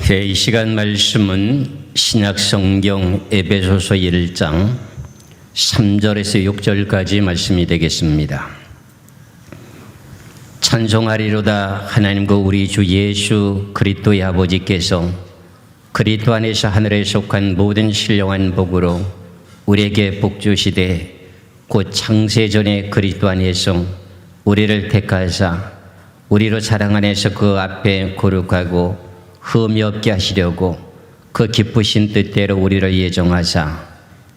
이 시간 말씀은 신약성경 에베소서 1장 3절에서 6절까지 말씀이 되겠습니다. 찬송하리로다 하나님과 우리 주 예수 그리스도의 아버지께서 그리스도 안에서 하늘에 속한 모든 신령한 복으로 우리에게 복 주시되 곧 창세전에 그리스도 안에서 우리를 택하사 우리로 사랑 안에서 그 앞에 거룩하고 흠이 없게 하시려고 그 기쁘신 뜻대로 우리를 예정하사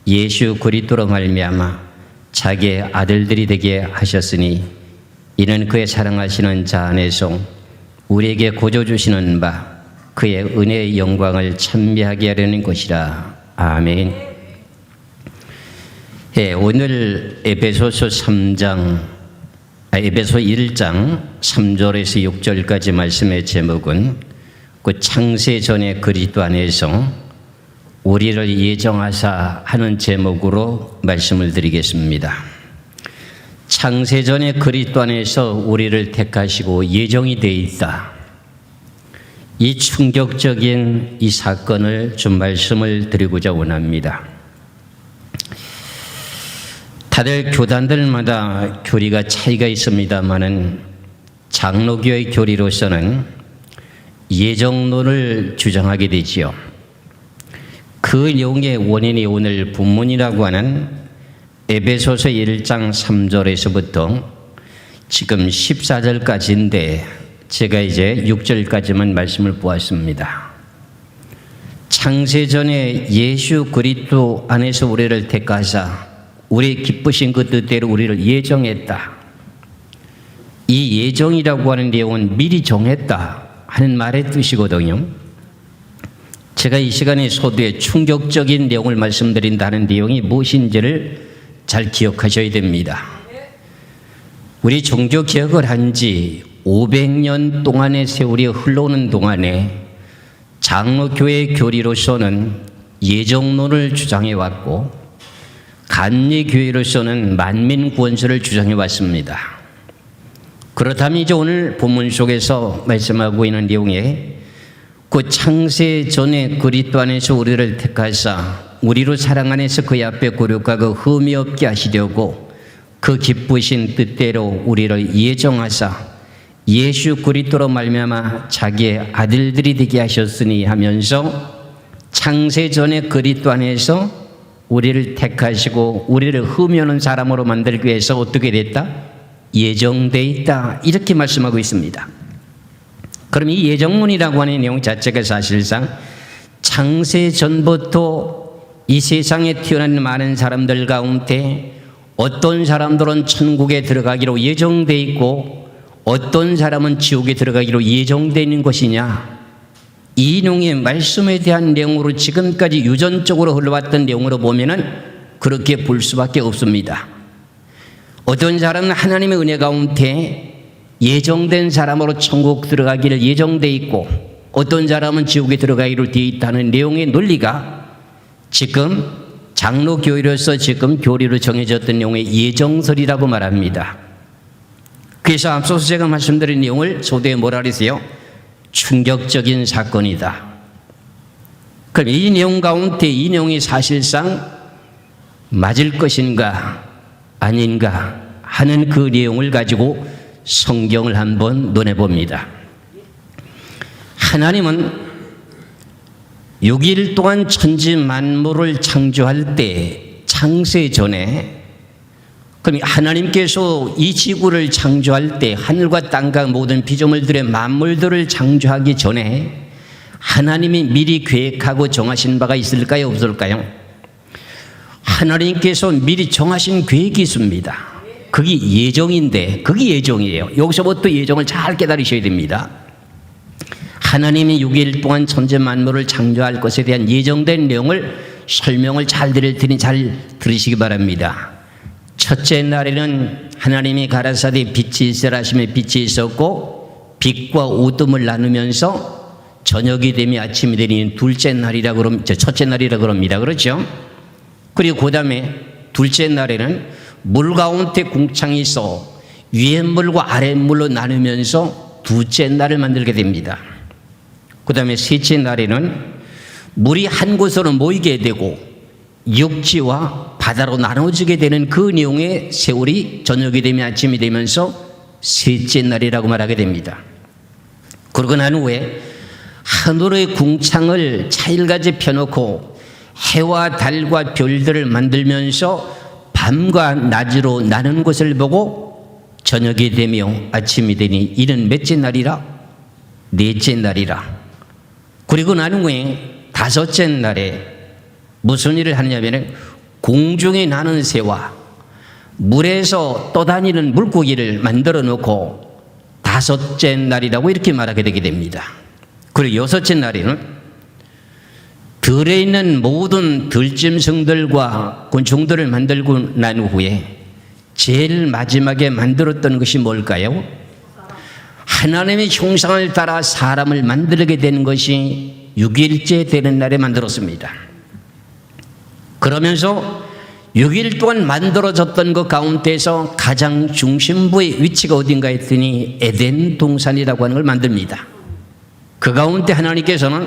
예수 그리스도로 말미암아 자기의 아들들이 되게 하셨으니 이는 그의 사랑하시는 자 안에서 우리에게 고져 주시는 바 그의 은혜의 영광을 찬미하게 하려는 것이라. 아멘. 오늘 에베소서 1장 3절에서 6절까지 말씀의 제목은 그 창세 전에 그리스도 안에서 우리를 예정하사 하는 제목으로 말씀을 드리겠습니다. 창세 전에 그리스도 안에서 우리를 택하시고 예정이 되어 있다. 이 충격적인 이 사건을 좀 말씀을 드리고자 원합니다. 다들 교단들마다 교리가 차이가 있습니다만은 장로교의 교리로서는 예정론을 주장하게 되지요. 그 내용의 원인이 오늘 본문이라고 하는 에베소서 1장 3절에서부터 지금 14절까지인데 제가 이제 6절까지만 말씀을 보았습니다. 창세전에 예수 그리스도 안에서 우리를 택하사 우리 기쁘신 그 뜻대로 우리를 예정했다. 이 예정이라고 하는 내용은 미리 정했다 하는 말의 뜻이거든요. 제가 이 시간에 소두에 충격적인 내용을 말씀드린다는 내용이 무엇인지를 잘 기억하셔야 됩니다. 우리 종교 개혁을 한 지 500년 동안의 세월이 흘러오는 동안에 장로교회 교리로서는 예정론을 주장해 왔고 간리교회로서는 만민구원설을 주장해 왔습니다. 그렇다면 이제 오늘 본문 속에서 말씀하고 있는 내용에 그 창세 전에 그리스도 안에서 우리를 택하사 우리로 사랑 안에서 그의 앞에 거룩하고 흠이 없게 하시려고 그 기쁘신 뜻대로 우리를 예정하사 예수 그리스도로 말미암아 자기의 아들들이 되게 하셨으니 하면서 창세 전에 그리스도 안에서 우리를 택하시고 우리를 흠이 없는 사람으로 만들기 위해서 어떻게 됐다? 예정돼 있다. 이렇게 말씀하고 있습니다. 그럼 이 예정론이라고 하는 내용 자체가 사실상 창세 전부터 이 세상에 태어난 많은 사람들 가운데 어떤 사람들은 천국에 들어가기로 예정돼 있고 어떤 사람은 지옥에 들어가기로 예정돼 있는 것이냐, 이 내용의 말씀에 대한 내용으로 지금까지 유전적으로 흘러왔던 내용으로 보면은 그렇게 볼 수밖에 없습니다. 어떤 사람은 하나님의 은혜 가운데 예정된 사람으로 천국 들어가기를 예정돼 있고 어떤 사람은 지옥에 들어가기로 되어 있다는 내용의 논리가 지금 장로교회로서 지금 교리로 정해졌던 내용의 예정설이라고 말합니다. 그래서 앞서서 제가 말씀드린 내용을 소두에 뭐라 그랬어요? 충격적인 사건이다. 그럼 이 내용 가운데 이 내용이 사실상 맞을 것인가 아닌가 하는 그 내용을 가지고 성경을 한번 논해봅니다. 하나님은 6일 동안 천지 만물을 창조할 때 창세 전에, 그럼 하나님께서 이 지구를 창조할 때 하늘과 땅과 모든 피조물들의 만물들을 창조하기 전에 하나님이 미리 계획하고 정하신 바가 있을까요? 없을까요? 하나님께서 미리 정하신 계획이 있습니다. 그게 예정인데, 그게 예정이에요. 여기서부터 예정을 잘 깨달으셔야 됩니다. 하나님이 6일 동안 천지 만물을 창조할 것에 대한 예정된 내용을 설명을 잘 들으시기 바랍니다. 첫째 날에는 하나님이 가라사대 빛이 있으라 하시며 빛이 있었고 빛과 어둠을 나누면서 저녁이 되며 아침이 되니 둘째 날이라 첫째 날이라 그럽니다. 그렇죠? 그리고 그 다음에 둘째 날에는 물 가운데 궁창이 있어 위에 물과 아래 물로 나누면서 두째 날을 만들게 됩니다. 그 다음에 셋째 날에는 물이 한 곳으로 모이게 되고 육지와 바다로 나눠지게 되는 그 내용의 세월이 저녁이 되면 아침이 되면서 셋째 날이라고 말하게 됩니다. 그러고 난 후에 하늘의 궁창을 차일같이 펴놓고 해와 달과 별들을 만들면서 밤과 낮으로 나눈 것을 보고 저녁이 되며 아침이 되니 이는 몇째 날이라? 넷째 날이라. 그리고 난 후에 다섯째 날에 무슨 일을 하느냐면 공중에 나는 새와 물에서 떠다니는 물고기를 만들어 놓고 다섯째 날이라고 이렇게 말하게 되게 됩니다. 그리고 여섯째 날에는 들에 있는 모든 들짐승들과 곤충들을 만들고 난 후에 제일 마지막에 만들었던 것이 뭘까요? 하나님의 형상을 따라 사람을 만들게 되는 것이 6일째 되는 날에 만들었습니다. 그러면서 6일 동안 만들어졌던 것 가운데서 가장 중심부의 위치가 어딘가 했더니 에덴 동산이라고 하는 걸 만듭니다. 그 가운데 하나님께서는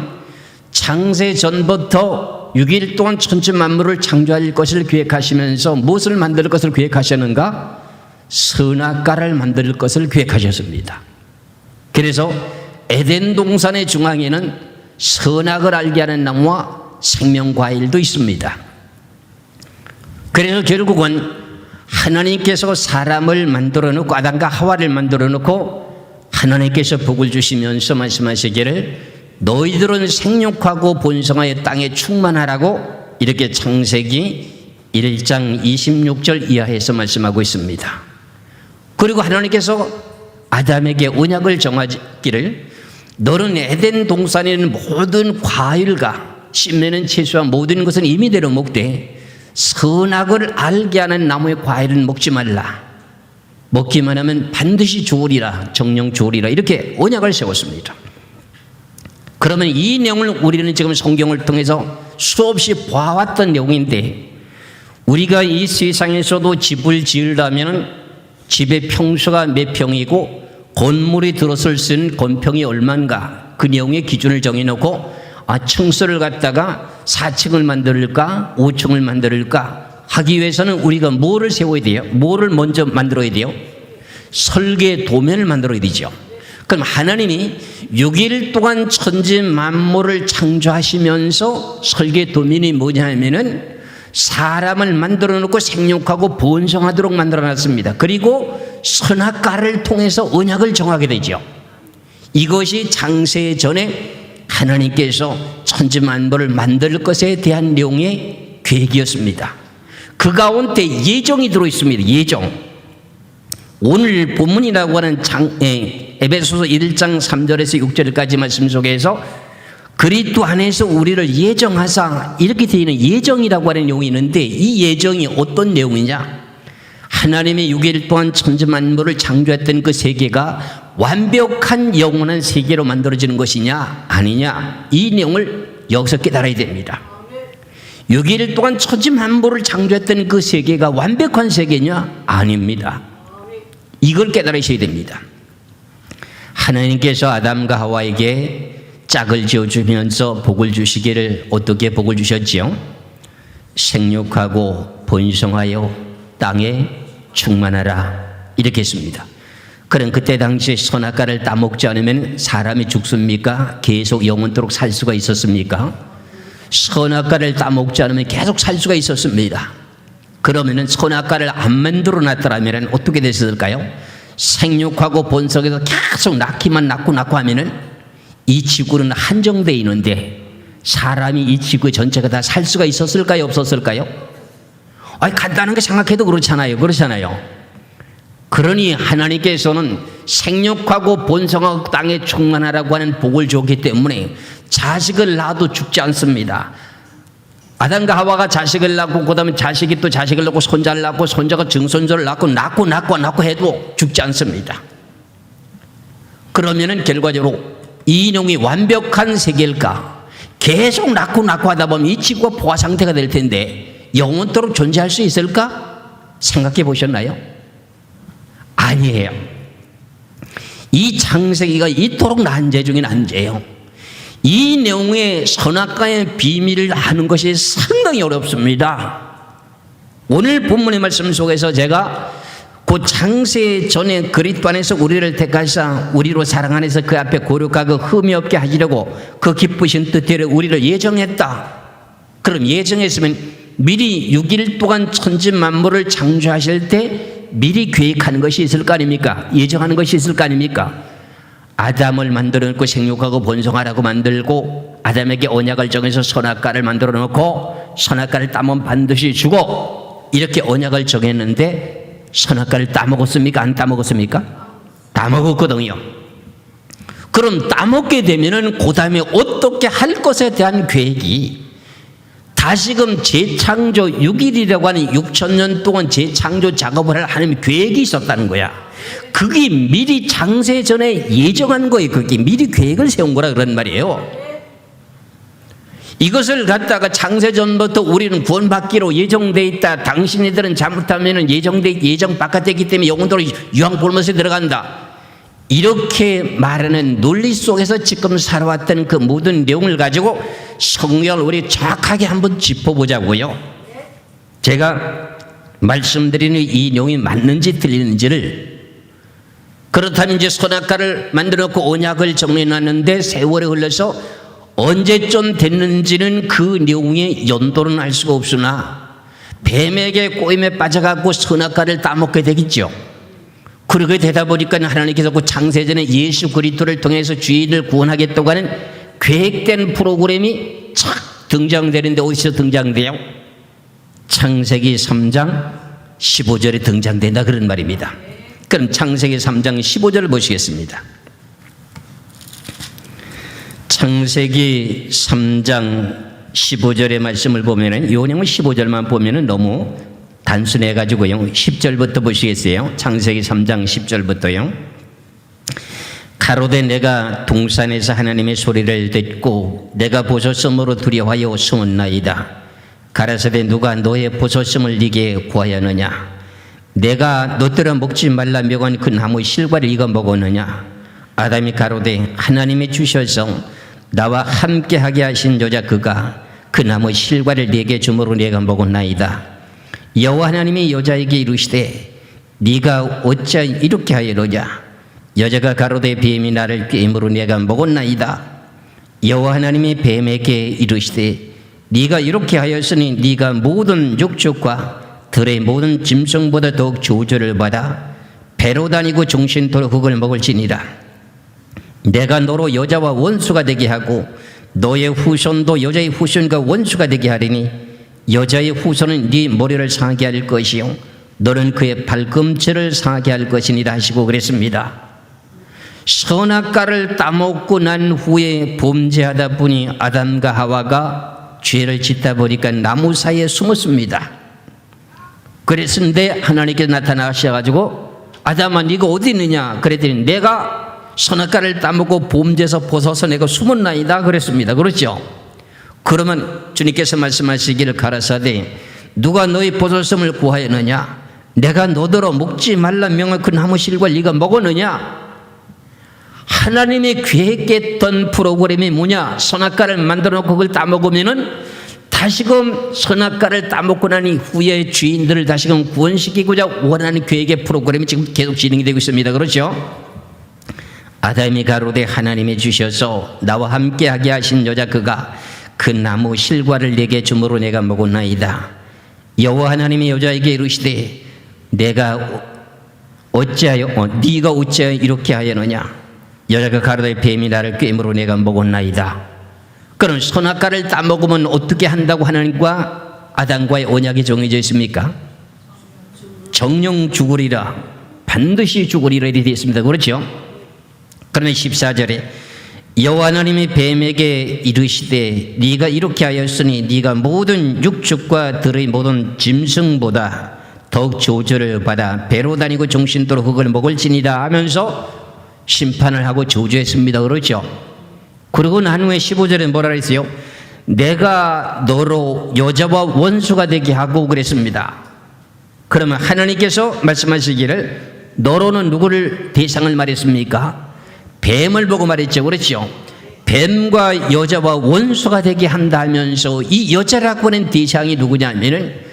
창세 전부터 6일 동안 천지 만물을 창조할 것을 계획하시면서 무엇을 만들 것을 계획하셨는가? 선악과를 만들 것을 계획하셨습니다. 그래서 에덴 동산의 중앙에는 선악을 알게 하는 나무와 생명과일도 있습니다. 그래서 결국은 하나님께서 사람을 만들어 놓고 아담과 하와를 만들어 놓고 하나님께서 복을 주시면서 말씀하시기를 너희들은 생육하고 번성하여 땅에 충만하라고 이렇게 창세기 1장 26절 이하에서 말씀하고 있습니다. 그리고 하나님께서 아담에게 언약을 정하기를 너는 에덴 동산에 있는 모든 과일과 씹내는 채소와 모든 것은 임의대로 먹되 선악을 알게 하는 나무의 과일은 먹지 말라. 먹기만 하면 반드시 죽으리라. 정령 죽으리라. 이렇게 언약을 세웠습니다. 그러면 이 내용을 우리는 지금 성경을 통해서 수없이 봐왔던 내용인데 우리가 이 세상에서도 집을 지으려면 집의 평수가 몇 평이고 건물이 들어설 수 있는 건평이 얼마인가 그 내용의 기준을 정해놓고 층수를 갖다가 4층을 만들까 5층을 만들까 하기 위해서는 우리가 뭐를 세워야 돼요? 뭐를 먼저 만들어야 돼요? 설계 도면을 만들어야 되죠. 그럼 하나님이 6일 동안 천지 만물을 창조하시면서 설계 도면이 뭐냐 하면은 사람을 만들어 놓고 생육하고 번성하도록 만들어 놨습니다. 그리고 선악과를 통해서 언약을 정하게 되죠. 이것이 창세 전에 하나님께서 천지 만물을 만들 것에 대한 내용의 계획이었습니다. 그 가운데 예정이 들어있습니다. 예정. 오늘 본문이라고 하는 에베소서 1장 3절에서 6절까지 말씀 속에서 그리스도 안에서 우리를 예정하사 이렇게 되어 있는 예정이라고 하는 내용이 있는데 이 예정이 어떤 내용이냐? 하나님의 6일 동안 천지 만물을 창조했던 그 세계가 완벽한 영원한 세계로 만들어지는 것이냐 아니냐 이 내용을 여기서 깨달아야 됩니다. 6일 동안 천지 만물을 창조했던 그 세계가 완벽한 세계냐? 아닙니다. 이걸 깨달으셔야 됩니다. 하나님께서 아담과 하와에게 짝을 지어주면서 복을 주시기를 어떻게 복을 주셨지요? 생육하고 번성하여 땅에 충만하라 이렇게 했습니다. 그럼 그때 당시에 선악과를 따먹지 않으면 사람이 죽습니까? 계속 영원토록 살 수가 있었습니까? 선악과를 따먹지 않으면 계속 살 수가 있었습니다. 그러면은 선악과를 안 만들어 놨더라면 어떻게 됐을까요? 생육하고 번성해서 계속 낳기만 낳고 하면은 이 지구는 한정되어 있는데 사람이 이 지구 전체가 다 살 수가 있었을까요? 없었을까요? 간단한 거 생각해도 그렇잖아요. 그러니 하나님께서는 생육하고 번성하고 땅에 충만하라고 하는 복을 줬기 때문에 자식을 낳아도 죽지 않습니다. 아담과 하와가 자식을 낳고 그 다음에 자식이 또 자식을 낳고 손자를 낳고 손자가 증손자를 낳고 해도 죽지 않습니다. 그러면은 결과적으로 이 내용이 완벽한 세계일까? 계속 낳고 하다 보면 이 지구가 포화 상태가 될 텐데 영원토록 존재할 수 있을까? 생각해 보셨나요? 아니에요. 이 창세기가 이토록 난제 중에 난제예요. 이 내용의 선악과의 비밀을 아는 것이 상당히 어렵습니다. 오늘 본문의 말씀 속에서 제가 그 창세 전에 그리스도 안에서 우리를 택하사 우리로 사랑 안에서 그 앞에 거룩하고 흠이 없게 하시려고 그 기쁘신 뜻대로 우리를 예정했다. 그럼 예정했으면 미리 6일 동안 천지 만물을 창조하실 때 미리 계획하는 것이 있을 거 아닙니까? 예정하는 것이 있을 거 아닙니까? 아담을 만들어 놓고 생육하고 번성하라고 만들고 아담에게 언약을 정해서 선악과를 만들어 놓고 선악과를 따면 반드시 주고 이렇게 언약을 정했는데 선악과를 따먹었습니까? 안 따먹었습니까? 따먹었거든요. 그럼 따먹게 되면은 그 다음에 어떻게 할 것에 대한 계획이 다시금 재창조 6일이라고 하는 6,000년 동안 재창조 작업을 할 하나님의 계획이 있었다는 거야. 그게 미리 창세 전에 예정한 거예요. 그게 미리 계획을 세운 거라 그런 말이에요. 이것을 갖다가 창세 전부터 우리는 구원받기로 예정돼 있다. 당신네들은 잘못하면 예정 바깥이기 때문에 영원토록 유황 볼못에 들어간다. 이렇게 말하는 논리 속에서 지금 살아왔던 그 모든 내용을 가지고 성경을 우리 정확하게 한번 짚어보자고요. 제가 말씀드리는 이 내용이 맞는지 틀리는지를, 그렇다면 이제 선악과를 만들어 놓고 언약을 정해놨는데 세월이 흘러서 언제쯤 됐는지는 그 내용의 연도는 알 수가 없으나 뱀에게 꼬임에 빠져갖고 선악과를 따먹게 되겠죠. 그렇게 되다 보니까 하나님께서 그 창세전에 예수 그리스도를 통해서 주인을 구원하겠다고 하는 계획된 프로그램이 착 등장되는데 어디서 등장돼요? 창세기 3장 15절에 등장된다 그런 말입니다. 그럼 창세기 3장 15절을 보시겠습니다. 창세기 3장 15절의 말씀을 보면은 이 내용은 15절만 보면은 너무 단순해가지고요. 10절부터 보시겠어요? 창세기 3장 10절부터요. 가로되 내가 동산에서 하나님의 소리를 듣고 내가 보소섬으로 두려워하여 숨었나이다. 가라사대 누가 너의 보소섬을 네게 구하였느냐? 내가 너더러 먹지 말라 명한 그 나무 실과를 이거 먹었느냐? 아담이 가로되 하나님이 주셔서 나와 함께하게 하신 여자 그가 그 나무 실과를 네게 주므로 내가 먹었나이다. 여호와 하나님이 여자에게 이르시되 네가 어찌 이렇게 하였느냐? 여자가 가로되 뱀이 나를 꾀임으로 내가 먹었나이다. 여호와 하나님이 뱀에게 이르시되 네가 이렇게 하였으니 네가 모든 육축과 들의 모든 짐승보다 더욱 저주를 받아 배로 다니고 종신토록 흙을 먹을지니라. 내가 너로 여자와 원수가 되게 하고 너의 후손도 여자의 후손과 원수가 되게 하리니 여자의 후손은 네 머리를 상하게 할 것이요 너는 그의 발꿈치를 상하게 할 것이니라 하시고 그랬습니다. 선악과를 따먹고 난 후에 범죄하다 보니 아담과 하와가 죄를 짓다 보니까 나무 사이에 숨었습니다. 그랬는데 하나님께서 나타나셔가지고 아담아 네가 어디 있느냐 그랬더니 내가 선악과를 따먹고 범죄에서 벗어서 내가 숨었나이다 그랬습니다. 그렇죠? 그러면 주님께서 말씀하시기를 가라사대 누가 너희 보소섬을 구하였느냐? 내가 너더러 먹지 말라 명한 그 나무 실과를 네가 먹었느냐? 하나님이 계획했던 프로그램이 뭐냐? 선악과를 만들어 놓고 그걸 따먹으면은 다시금 선악과를 따먹고 난 이후에 주인들을 다시금 구원시키고자 원하는 계획의 프로그램이 지금 계속 진행이 되고 있습니다. 그렇죠? 아담이 가로되 하나님이 주셔서 나와 함께하게 하신 여자 그가 그 나무 실과를 내게 주므로 내가 먹었나이다. 여호와 하나님이 여자에게 이르시되 내가 어찌하여 네가 어찌하여 이렇게 하였느냐? 여자가 가로되 뱀이 나를 꾀임으로 내가 먹었나이다. 그럼 선악과를 따먹으면 어떻게 한다고 하나님과 아담과의 언약이 정해져 있습니까? 정령 죽으리라, 반드시 죽으리라 이렇게 되어 있습니다. 그렇죠? 그러면 14절에 여호와 하나님이 뱀에게 이르시되 네가 이렇게 하였으니 네가 모든 육축과 들의 모든 짐승보다 더욱 저주를 받아 배로 다니고 종신토록 흙을 먹을지니라 하면서 심판을 하고 저주했습니다. 그렇죠? 그리고 난 후에 15절에 뭐라 그랬어요? 내가 너로 여자와 원수가 되게 하고 그랬습니다. 그러면 하나님께서 말씀하시기를 너로는 누구를 대상을 말했습니까? 뱀을 보고 말했죠. 그렇죠? 뱀과 여자와 원수가 되게 한다면서 이 여자라고 하는 대상이 누구냐면은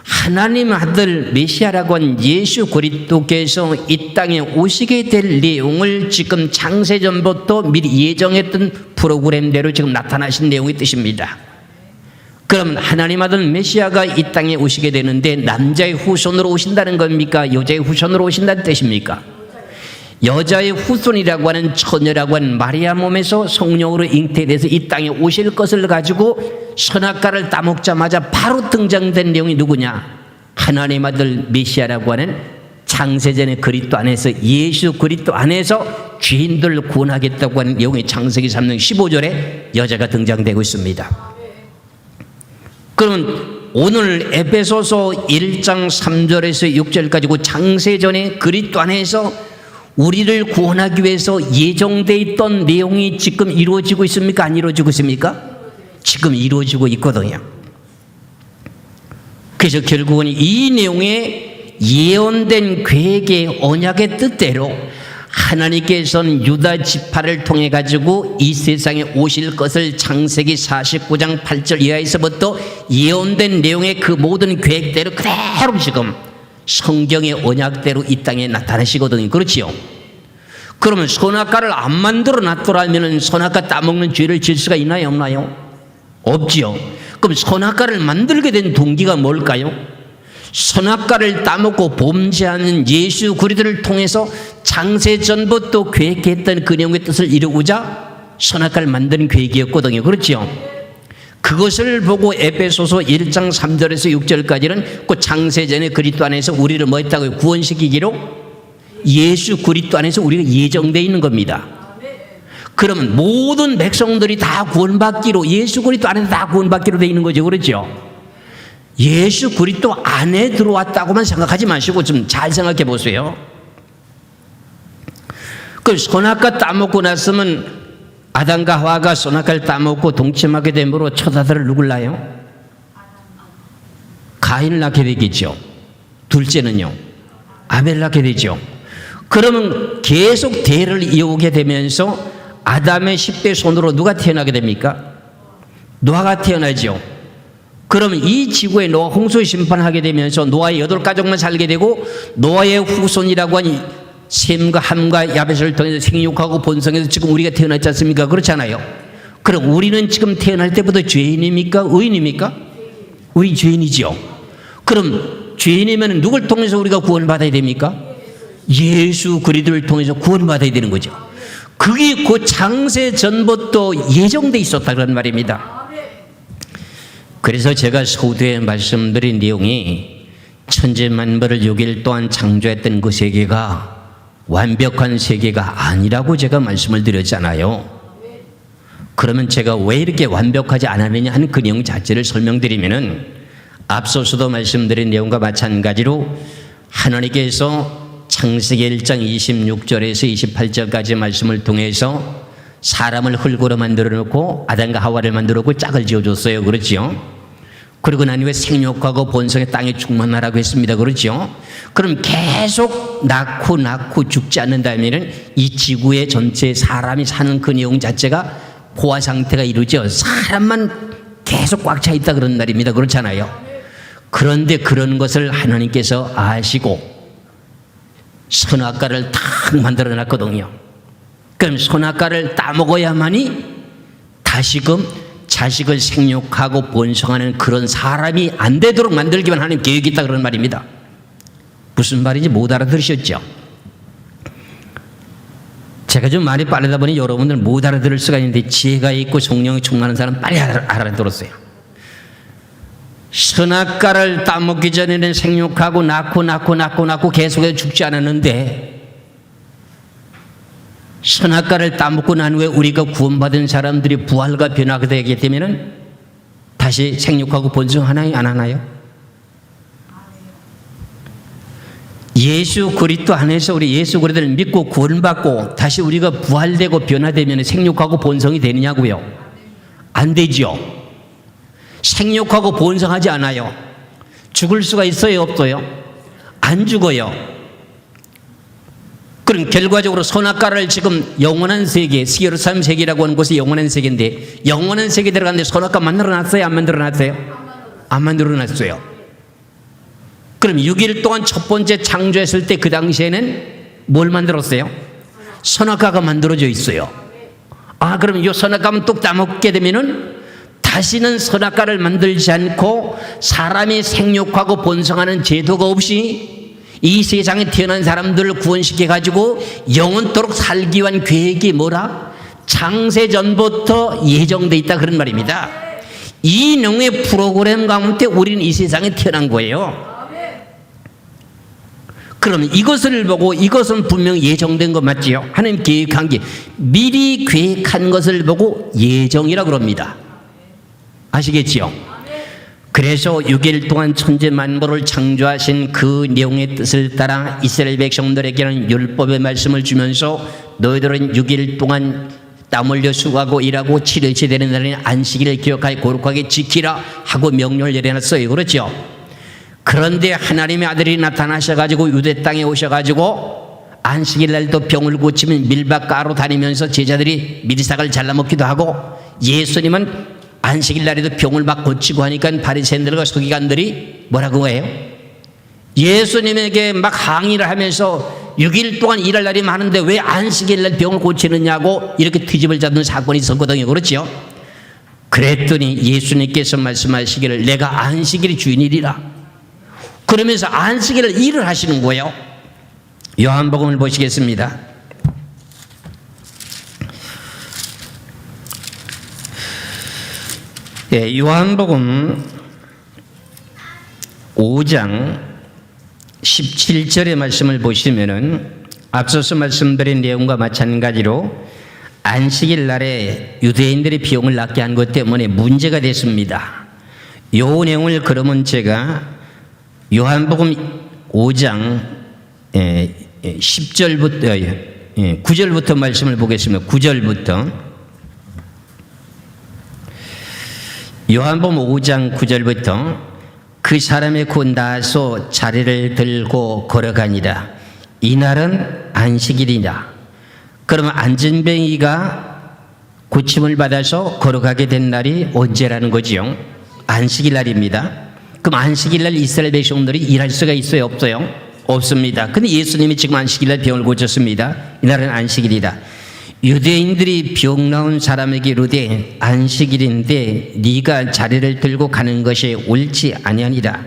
하나님 아들 메시아라고 한 예수 그리스도께서 이 땅에 오시게 될 내용을 지금 창세전부터 미리 예정했던 프로그램대로 지금 나타나신 내용의 뜻입니다. 그럼 하나님 아들 메시아가 이 땅에 오시게 되는데 남자의 후손으로 오신다는 겁니까? 여자의 후손으로 오신다는 뜻입니까? 여자의 후손이라고 하는 처녀라고 하는 마리아 몸에서 성령으로 잉태돼서 이 땅에 오실 것을 가지고 선악과를 따먹자마자 바로 등장된 내용이 누구냐? 하나님 아들 메시아라고 하는 창세전의 그리스도 안에서 예수 그리스도 안에서 죄인들을 구원하겠다고 하는 내용이 창세기 3장 15절에 여자가 등장되고 있습니다. 그러면 오늘 에베소서 1장 3절에서 6절까지 그 창세전의 그리스도 안에서 우리를 구원하기 위해서 예정되어 있던 내용이 지금 이루어지고 있습니까? 안 이루어지고 있습니까? 지금 이루어지고 있거든요. 그래서 결국은 이 내용에 예언된 계획의 언약의 뜻대로 하나님께서는 유다 지파를 통해 가지고 이 세상에 오실 것을 창세기 49장 8절 이하에서부터 예언된 내용의 그 모든 계획대로 그대로 지금 성경의 언약대로 이 땅에 나타나시거든요. 그렇지요? 그러면 선악과를 안 만들어 놨더라면 선악과 따먹는 죄를 질 수가 있나요? 없나요? 없지요. 그럼 선악과를 만들게 된 동기가 뭘까요? 선악과를 따먹고 범죄하는 예수 그리스도를 통해서 창세전부터 계획했던 그 내용의 뜻을 이루고자 선악과를 만드는 계획이었거든요. 그렇지요? 그것을 보고 에베소서 1장 3절에서 6절까지는 그 창세전의 그리스도 안에서 우리를 뭐 했다고요? 구원시키기로 예수 그리스도 안에서 우리가 예정되어 있는 겁니다. 그러면 모든 백성들이 다 구원받기로 예수 그리스도 안에서 다 구원받기로 되어 있는 거죠. 그렇죠? 예수 그리스도 안에 들어왔다고만 생각하지 마시고 좀 잘 생각해 보세요. 그 선악과 따먹고 났으면 아담과 하와가 선악과를 따먹고 동침하게 됨으로 첫 아들을 누굴 낳아요? 가인을 낳게 되겠죠. 둘째는요? 아벨을 낳게 되죠. 그러면 계속 대를 이어오게 되면서 아담의 10대 손으로 누가 태어나게 됩니까? 노아가 태어나죠. 그러면 이 지구에 노아 홍수 심판하게 되면서 노아의 8가족만 살게 되고 노아의 후손이라고 하니 셈과 함과 야벳을 통해서 생육하고 번성해서 지금 우리가 태어났지 않습니까? 그렇잖아요. 그럼 우리는 지금 태어날 때부터 죄인입니까? 의인입니까? 우리 죄인이죠. 그럼 죄인이면 누굴 통해서 우리가 구원받아야 됩니까? 예수 그리스도를 통해서 구원받아야 되는 거죠. 그게 그 창세 전부터 예정돼 있었다 그런 말입니다. 그래서 제가 서두에 말씀드린 내용이 천지만물을 6일 동안 창조했던 그 세계가 완벽한 세계가 아니라고 제가 말씀을 드렸잖아요. 그러면 제가 왜 이렇게 완벽하지 않았느냐 하는 그 내용 자체를 설명드리면은 앞서서도 말씀드린 내용과 마찬가지로 하나님께서 창세기 1장 26절에서 28절까지 말씀을 통해서 사람을 흙으로 만들어 놓고 아담과 하와를 만들어 놓고 짝을 지어줬어요. 그렇죠? 그리고 난 후에 생육하고 번성에 땅에 충만하라고 했습니다. 그렇죠? 그럼 계속 낳고 죽지 않는다면 이 지구의 전체 사람이 사는 그 내용 자체가 포화 상태가 이루죠. 사람만 계속 꽉 차 있다 그런 말입니다. 그렇잖아요. 그런데 그런 것을 하나님께서 아시고 선악과를 탁 만들어 놨거든요. 그럼 선악과를 따먹어야만이 다시금 자식을 생육하고 번성하는 그런 사람이 안 되도록 만들기만 하는 계획이 있다 그런 말입니다. 무슨 말인지 못 알아들으셨죠? 제가 좀 말이 빠르다 보니 여러분들 못 알아들을 수가 있는데 지혜가 있고 성령이 충만한 사람 빨리 알아들었어요. 선악과를 따먹기 전에는 생육하고 낳고 계속해서 죽지 않았는데 선악과를 따먹고 난 후에 우리가 구원받은 사람들이 부활과 변화가 되게 되면은 다시 생육하고 번성하나요? 안 하나요? 예수 그리스도 안에서 우리 예수 그리스도를 믿고 구원받고 다시 우리가 부활되고 변화되면 생육하고 번성이 되느냐고요? 안 되죠. 생육하고 번성하지 않아요. 죽을 수가 있어요? 없어요? 안 죽어요. 그럼 결과적으로 선악과를 지금 영원한 세계, 예루살렘 세계라고 하는 곳이 영원한 세계인데, 영원한 세계 들어갔는데 선악과 만들어놨어요? 안 만들어놨어요? 안 만들어놨어요. 그럼 6일 동안 첫 번째 창조했을 때 그 당시에는 뭘 만들었어요? 선악과가 만들어져 있어요. 아, 그럼 이 선악과만 뚝 따먹게 되면은 다시는 선악과를 만들지 않고 사람이 생육하고 번성하는 제도가 없이 이 세상에 태어난 사람들을 구원시켜 가지고 영원토록 살기 위한 계획이 뭐라? 창세 전부터 예정돼 있다, 그런 말입니다. 이 내용의 프로그램 가운데 우리는 이 세상에 태어난 거예요. 그러면 이것을 보고 이것은 분명히 예정된 거 맞지요? 하나님 계획한 게 미리 계획한 것을 보고 예정이라고 그럽니다. 아시겠지요? 그래서 6일 동안 천지 만물을 창조하신 그 내용의 뜻을 따라 이스라엘 백성들에게는 율법의 말씀을 주면서 너희들은 6일 동안 땀 흘려 수고하고 일하고 7일째 되는 날에는 안식일을 기억하여 거룩하게 지키라 하고 명령을 내려놨어요. 그렇죠? 그런데 하나님의 아들이 나타나셔가지고 유대 땅에 오셔가지고 안식일 날도 병을 고치면 밀밭가로 다니면서 제자들이 밀싹을 잘라먹기도 하고, 예수님은 안식일 날에도 병을 막 고치고 하니까 바리새인들과 서기관들이 뭐라고 해요? 예수님에게 막 항의를 하면서 6일 동안 일할 날이 많은데 왜 안식일 날 병을 고치느냐고 이렇게 트집을 잡는 사건이 있었거든요. 그렇죠? 그랬더니 예수님께서 말씀하시기를 내가 안식일이 주인이리라. 그러면서 안식일을 일을 하시는 거예요. 요한복음을 보시겠습니다. 예, 요한복음 5장 17절의 말씀을 보시면은 앞서서 말씀드린 내용과 마찬가지로 안식일 날에 유대인들이 비용을 낮게 한 것 때문에 문제가 됐습니다. 이 내용을 그러면 제가 요한복음 5장 10절부터 9절부터 말씀을 보겠습니다. 9절부터 요한복음 5장 9절부터 그 사람의 곧 나아서 자리를 들고 걸어가니라. 이날은 안식일이다. 그러면 안전뱅이가 고침을 받아서 걸어가게 된 날이 언제라는 거지요? 안식일 날입니다. 그럼 안식일 날 이스라엘 백성들이 일할 수가 있어요? 없어요? 없습니다. 근데 예수님이 지금 안식일 날 병을 고쳤습니다. 이날은 안식일이다. 유대인들이 병 나온 사람에게 이르되 안식일인데 네가 자리를 들고 가는 것이 옳지 아니하니라.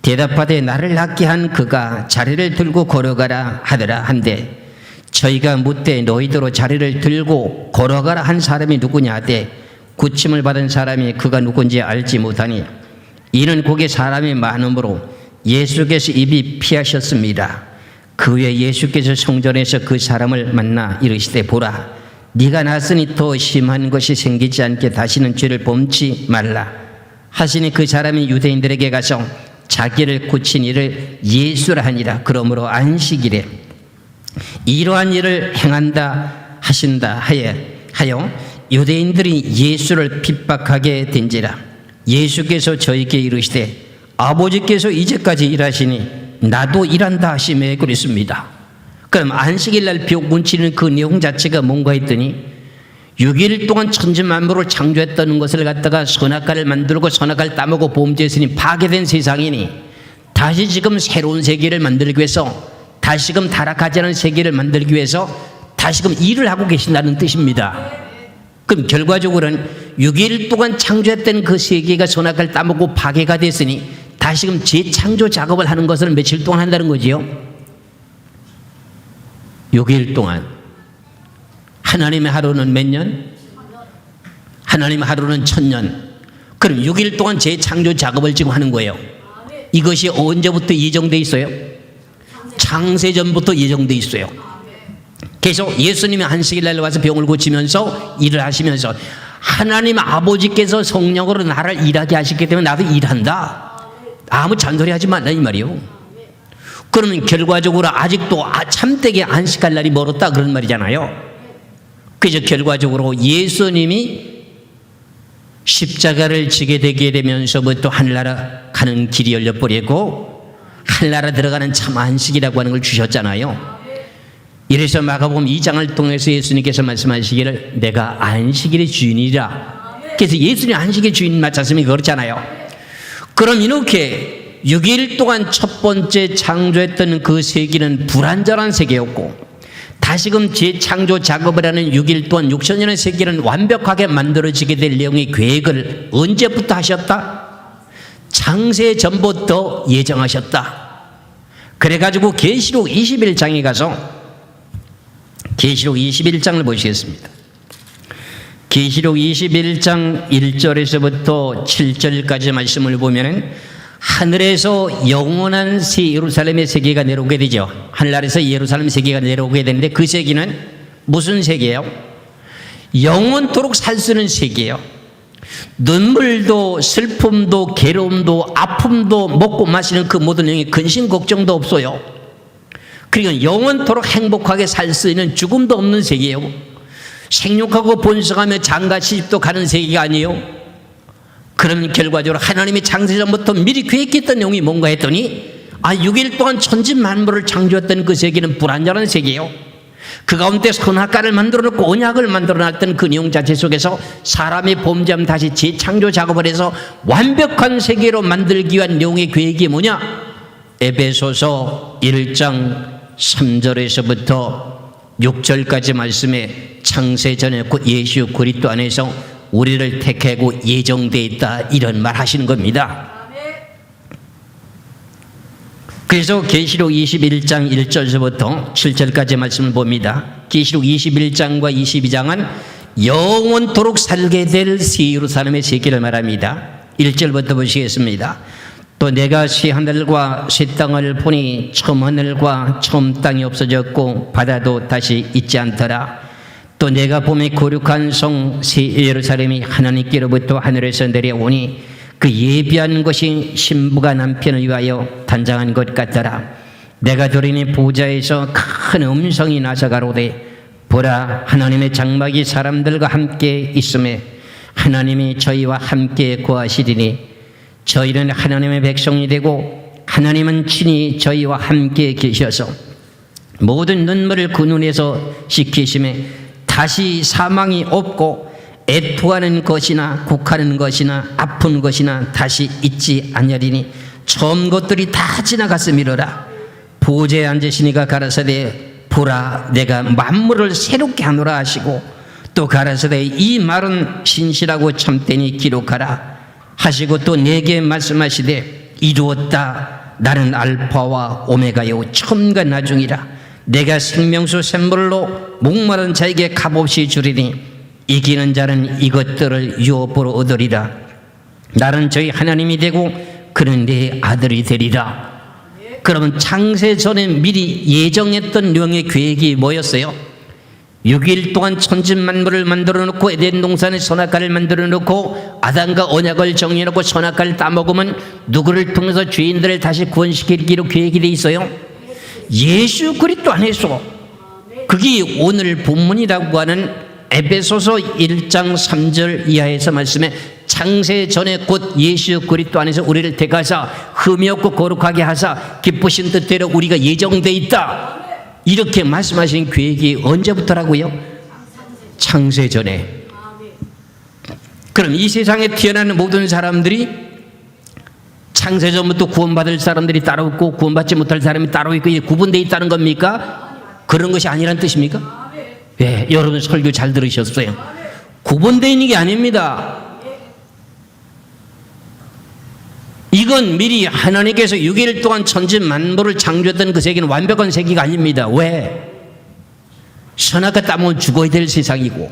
대답하되 나를 낫게 한 그가 자리를 들고 걸어가라 하더라 한데 저희가 묻되 너희더러 자리를 들고 걸어가라 한 사람이 누구냐 하되 고침을 받은 사람이 그가 누군지 알지 못하니 이는 곡에 사람이 많으므로 예수께서 입이 피하셨습니다. 그 후에 예수께서 성전에서 그 사람을 만나 이르시되 보라 네가 났으니 더 심한 것이 생기지 않게 다시는 죄를 범치 말라 하시니 그 사람이 유대인들에게 가서 자기를 고친 일을 예수라 하니라. 그러므로 안식일에 이러한 일을 행한다 하신다 하여 유대인들이 예수를 핍박하게 된지라. 예수께서 저희에게 이르시되 아버지께서 이제까지 일하시니 나도 일한다 하시매 그랬습니다. 그럼 안식일 날 병 고치는 그 내용 자체가 뭔가 했더니 6일 동안 천지만물을 창조했다는 것을 갖다가 선악과를 만들고 선악과를 따먹고 범죄했으니 파괴된 세상이니 다시 지금 새로운 세계를 만들기 위해서 다시금 타락하지 않은 세계를 만들기 위해서 다시금 일을 하고 계신다는 뜻입니다. 그럼 결과적으로는 6일 동안 창조했던 그 세계가 선악과를 따먹고 파괴가 됐으니 다시금 재창조 작업을 하는 것을 며칠 동안 한다는 거지요? 6일 동안. 하나님의 하루는 몇 년? 하나님의 하루는 1000년. 그럼 6일 동안 재창조 작업을 지금 하는 거예요. 이것이 언제부터 예정돼 있어요? 창세전부터 예정돼 있어요. 계속 예수님이 안식일 날 와서 병을 고치면서 일을 하시면서 하나님 아버지께서 성령으로 나를 일하게 하셨기 때문에 나도 일한다. 아무 잔소리 하지 말라 이 말이요. 그러면 결과적으로 아직도 참되게 안식할 날이 멀었다 그런 말이잖아요. 그래서 결과적으로 예수님이 십자가를 지게 되게 되면서부터 하늘나라 가는 길이 열려버리고 하늘나라 들어가는 참 안식이라고 하는 걸 주셨잖아요. 이래서 마가복음 2장을 통해서 예수님께서 말씀하시기를 내가 안식일의 주인이라. 그래서 예수님 안식의 주인 맞았으면 그렇잖아요. 그럼 이렇게 6일 동안 첫 번째 창조했던 그 세계는 불완전한 세계였고, 다시금 재창조 작업을 하는 6일 동안 6천년의 세계는 완벽하게 만들어지게 될 내용의 계획을 언제부터 하셨다? 창세 전부터 예정하셨다. 그래가지고 계시록 21장에 가서 계시록 21장을 보시겠습니다. 계시록 21장 1절에서부터 7절까지 말씀을 보면은 하늘에서 영원한 새 예루살렘의 세계가 내려오게 되죠. 하늘나라에서 예루살렘 세계가 내려오게 되는데 그 세계는 무슨 세계예요? 영원토록 살 수 있는 세계예요. 눈물도 슬픔도 괴로움도 아픔도 먹고 마시는 그 모든 영의 근심 걱정도 없어요. 그러니까 영원토록 행복하게 살 수 있는 죽음도 없는 세계예요. 생육하고 번성하며 장가 시집도 가는 세계가 아니에요. 그럼 결과적으로 하나님이 창세전부터 미리 계획했던 내용이 뭔가 했더니 6일 동안 천지만물을 창조했던 그 세계는 불완전한 세계예요. 그 가운데 선악과를 만들어 놓고 언약을 만들어 놨던 그 내용 자체 속에서 사람이 범죄하면 다시 재창조 작업을 해서 완벽한 세계로 만들기 위한 내용의 계획이 뭐냐? 에베소서 1장 3절에서부터 6절까지 말씀에 창세전에 곧 예수 그리스도 안에서 우리를 택하고 예정되어 있다, 이런 말 하시는 겁니다. 그래서 계시록 21장 1절에서부터 7절까지 말씀을 봅니다. 계시록 21장과 22장은 영원토록 살게 될 새 예루살렘의 세계를 말합니다. 1절부터 보시겠습니다. 또 내가 새 하늘과 새 땅을 보니 처음 하늘과 처음 땅이 없어졌고 바다도 다시 있지 않더라. 또 내가 보니 거룩한 성 새 예루살렘이 하나님께로부터 하늘에서 내려오니 그 예비한 것이 신부가 남편을 위하여 단장한 것 같더라. 내가 들으니 보좌에서 큰 음성이 나서 가로되 보라, 하나님의 장막이 사람들과 함께 있음에 하나님이 저희와 함께 거하시리니 저희는 하나님의 백성이 되고 하나님은 친히 저희와 함께 계셔서 모든 눈물을 그 눈에서 씻기심에 다시 사망이 없고 애통하는 것이나 곡하는 것이나 아픈 것이나 다시 있지 아니하리니 처음 것들이 다 지나갔음이로라. 보좌에 앉으시니가 가라사대 보라, 내가 만물을 새롭게 하노라 하시고 또 가라사대 이 말은 신실하고 참되니 기록하라 하시고 또 내게 말씀하시되 이루었다. 나는 알파와 오메가요 처음과 나중이라. 내가 생명수 샘물로 목마른 자에게 값없이 주리니 이기는 자는 이것들을 유업으로 얻으리라. 나는 저희 하나님이 되고 그는 내 아들이 되리라. 그러면 창세 전에 미리 예정했던 영의 계획이 뭐였어요? 6일 동안 천지만물을 만들어 놓고 에덴 동산에 선악과를 만들어 놓고 아담과 언약을 정해 놓고 선악과를 따먹으면 누구를 통해서 죄인들을 다시 구원시키기로 계획이 돼 있어요? 예수 그리스도 안에서. 그게 오늘 본문이라고 하는 에베소서 1장 3절 이하에서 말씀에 창세 전에 곧 예수 그리스도 안에서 우리를 택하사 흠이 없고 거룩하게 하사 기쁘신 뜻대로 우리가 예정되어 있다, 이렇게 말씀하신 계획이 언제부터라고요? 창세 전에. 그럼 이 세상에 태어나는 모든 사람들이 창세 전부터 구원받을 사람들이 따로 있고 구원받지 못할 사람이 따로 있고 구분되어 있다는 겁니까? 그런 것이 아니란 뜻입니까? 네, 여러분 설교 잘 들으셨어요. 구분되어 있는 게 아닙니다. 이건 미리 하나님께서 6일 동안 천지 만물을 창조했던 그 세계는 완벽한 세계가 아닙니다. 왜? 선악과 따먹으면 죽어야 될 세상이고